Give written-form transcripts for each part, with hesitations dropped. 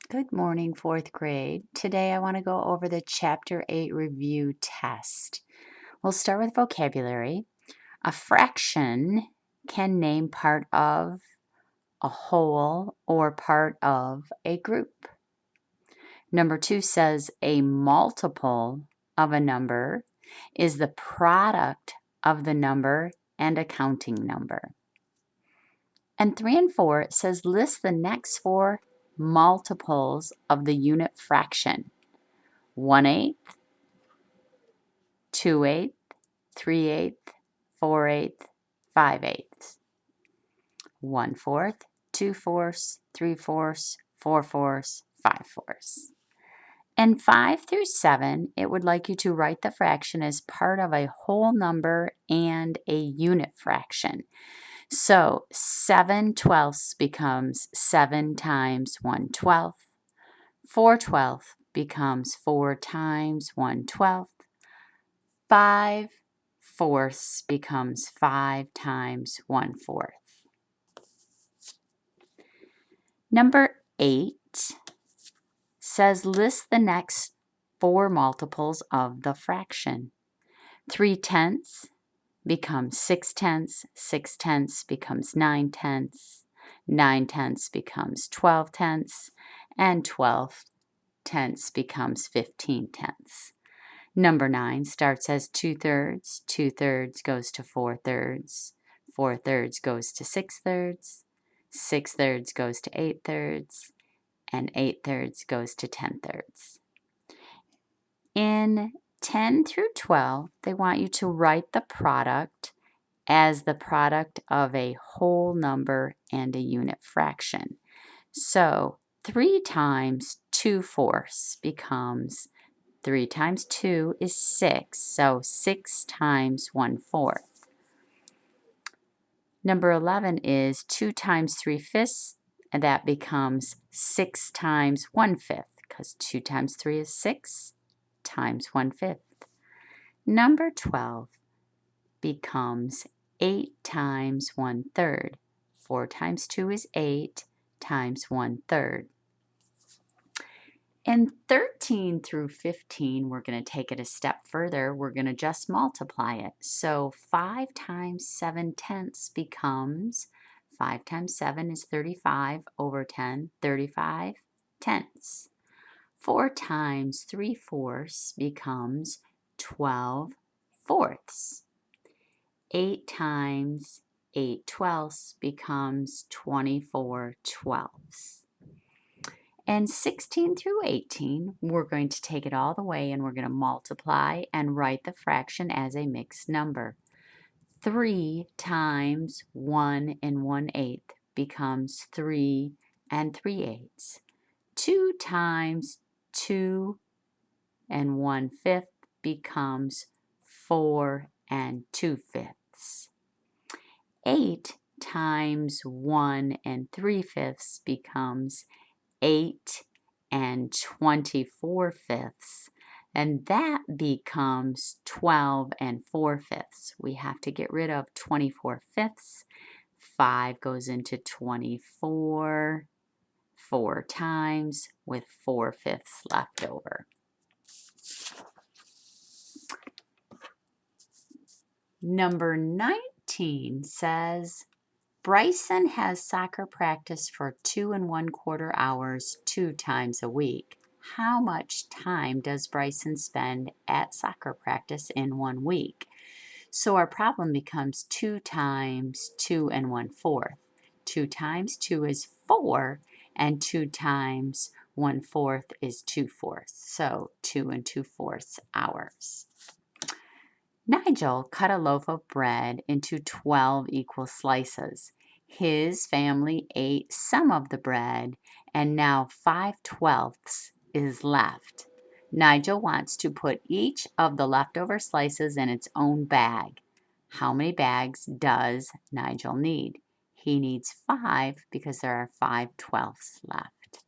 Good morning, fourth grade. Today I want to go over the Chapter 8 review test. We'll start with vocabulary. A fraction can name part of a whole or part of a group. Number 2 says a multiple of a number is the product of the number and a counting number. And 3 and 4, it says list the next 4 multiples of the unit fraction. 1/8, 2/8, 3/8, 4/8, 5/8. 1/4, 2/4, 3/4, 4/4, 5/4. In 5 through 7, it would like you to write the fraction as part of a whole number and a unit fraction. So 7/12 becomes 7 times 1/12. 4/12 becomes 4 times 1/12. 5/4 becomes 5 times 1/4. Number 8 says list the next 4 multiples of the fraction. 3/10 becomes 6/10, 6/10 becomes 9/10, 9/10 becomes 12/10, and 12/10 becomes 15/10. Number 9 starts as 2/3, 2/3 goes to 4/3, 4/3 goes to 6/3, 6/3 goes to 8/3, and 8/3 goes to 10/3. In 10 through 12, they want you to write the product as the product of a whole number and a unit fraction. So 3 times 2/4 becomes 3 times 2 is 6, so 6 times 1/4. Number 11 is 2 times 3/5, and that becomes 6 times 1/5, because 2 times 3 is 6 times 1/5. Number 12 becomes 8 times 1/3. 4 times 2 is 8 times 1/3. In 13 through 15, we're going to take it a step further. We're going to just multiply it. So 5 times 7/10 becomes, 5 times 7 is 35 over 10, 35/10. 4 times 3/4 becomes 12/4. 8 times 8/12 becomes 24/12. And 16 through 18, we're going to take it all the way and we're going to multiply and write the fraction as a mixed number. 3 times 1 1/8 becomes 3 3/8. 2 times 2 1/5 becomes 4 2/5. 8 times 1 3/5 becomes 8 24/5, and that becomes 12 4/5. We have to get rid of 24/5. 5 goes into 24 4 times with 4/5 left over. Number 19 says, Bryson has soccer practice for 2 1/4 hours 2 times a week. How much time does Bryson spend at soccer practice in 1 week? So our problem becomes 2 times 2 1/4. 2 times 2 is 4, and 2 times 1/4 is 2/4. So 2 2/4 hours. Nigel cut a loaf of bread into 12 equal slices. His family ate some of the bread, and now 5/12 is left. Nigel wants to put each of the leftover slices in its own bag. How many bags does Nigel need? He needs 5 because there are 5/12 left.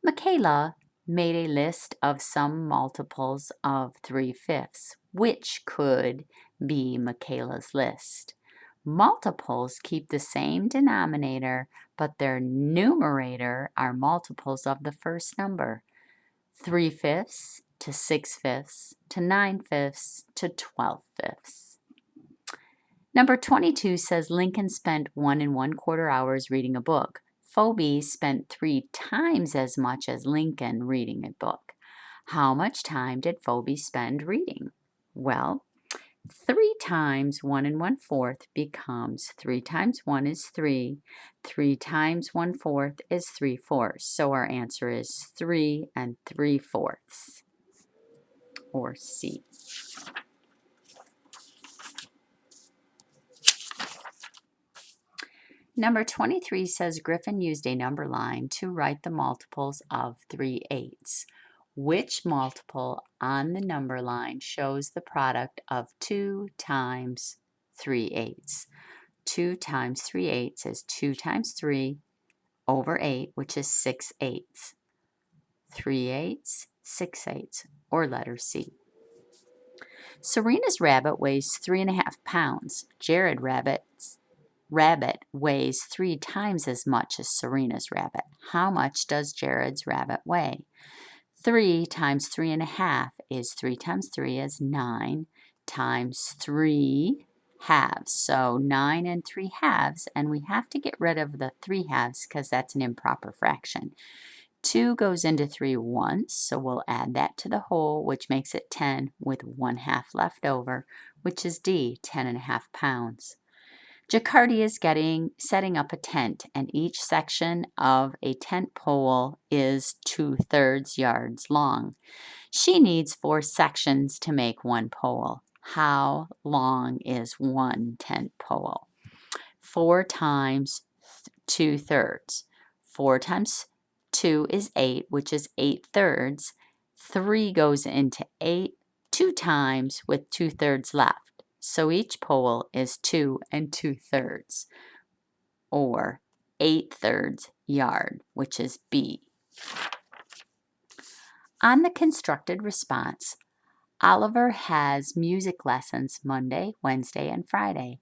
Michaela made a list of some multiples of 3/5. Which could be Michaela's list? Multiples keep the same denominator, but their numerator are multiples of the first number. 3/5 to 6/5 to 9/5 to 12/5. Number 22 says Lincoln spent 1 1/4 hours reading a book. Phoebe spent 3 times as much as Lincoln reading a book. How much time did Phoebe spend reading? Well, 3 times 1 1/4 becomes 3 times 1 is 3. 3 times 1/4 is 3/4. So our answer is 3 3/4, or C. Number 23 says Griffin used a number line to write the multiples of 3/8. Which multiple on the number line shows the product of 2 times 3/8? 2 times 3/8 is 2 times 3 over 8, which is 6/8. 3/8, 6/8, or letter C. Serena's rabbit weighs 3.5 pounds. Jared rabbit weighs 3 times as much as Serena's rabbit. How much does Jared's rabbit weigh? 3 times 3.5 is 3 times 3 is 9 times 3 halves. So 9 3/2, and we have to get rid of the 3/2 because that's an improper fraction. 2 goes into 3 once, so we'll add that to the whole, which makes it 10 with 1/2 left over, which is D, 10.5 pounds. Jacardi is setting up a tent, and each section of a tent pole is 2/3 yards long. She needs 4 sections to make one pole. How long is one tent pole? 4 times 2/3. 4 times 2 is 8, which is 8/3. 3 goes into 8 2 times with 2/3 left. So each pole is 2 2/3, or 8/3 yard, which is B. On the constructed response, Oliver has music lessons Monday, Wednesday, and Friday.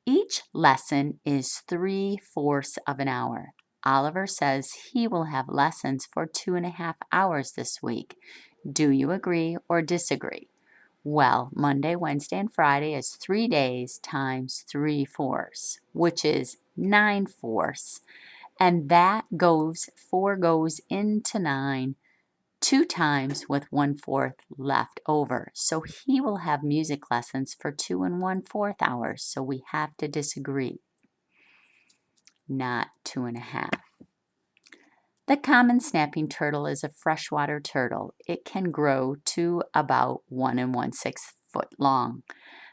Each lesson is 3/4 of an hour. Oliver says he will have lessons for 2.5 hours this week. Do you agree or disagree? Well, Monday, Wednesday, and Friday is 3 days times 3/4, which is 9/4. And that 4 goes into 9 2 times with 1/4 left over. So he will have music lessons for 2 1/4 hours. So we have to disagree. Not 2.5. The common snapping turtle is a freshwater turtle. It can grow to about 1 1/6 foot long.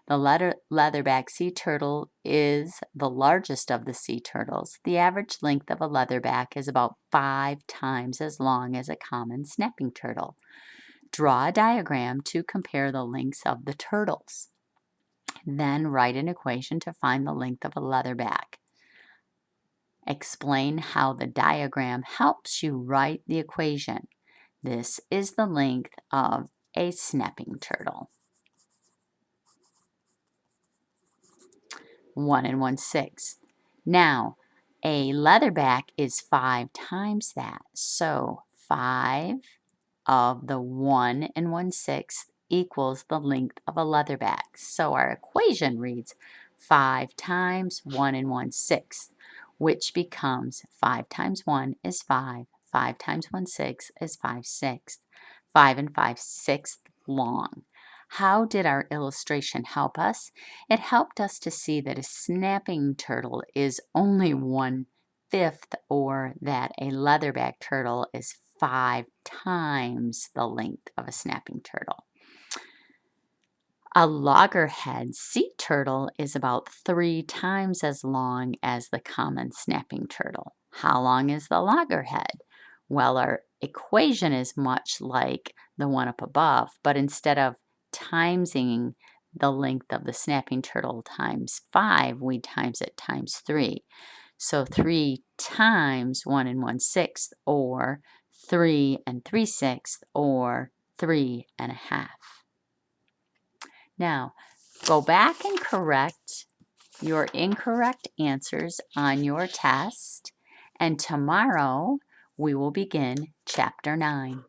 The leatherback sea turtle is the largest of the sea turtles. The average length of a leatherback is about 5 times as long as a common snapping turtle. Draw a diagram to compare the lengths of the turtles. Then write an equation to find the length of a leatherback. Explain how the diagram helps you write the equation. This is the length of a snapping turtle. 1 1/6. Now, a leatherback is 5 times that. So 5 of the 1 1/6 equals the length of a leatherback. So our equation reads 5 times 1 1/6, which becomes 5 times 1 is 5. 5 times 1/6 is 5/6. 5 5/6 long. How did our illustration help us? It helped us to see that a snapping turtle is only 1/5, or that a leatherback turtle is 5 times the length of a snapping turtle. A loggerhead sea turtle is about 3 times as long as the common snapping turtle. How long is the loggerhead? Well, our equation is much like the one up above, but instead of timesing the length of the snapping turtle times 5, we times it times 3. So 3 times 1 1/6, or 3 3/6, or 3 1/2. Now, go back and correct your incorrect answers on your test, And tomorrow we will begin Chapter 9.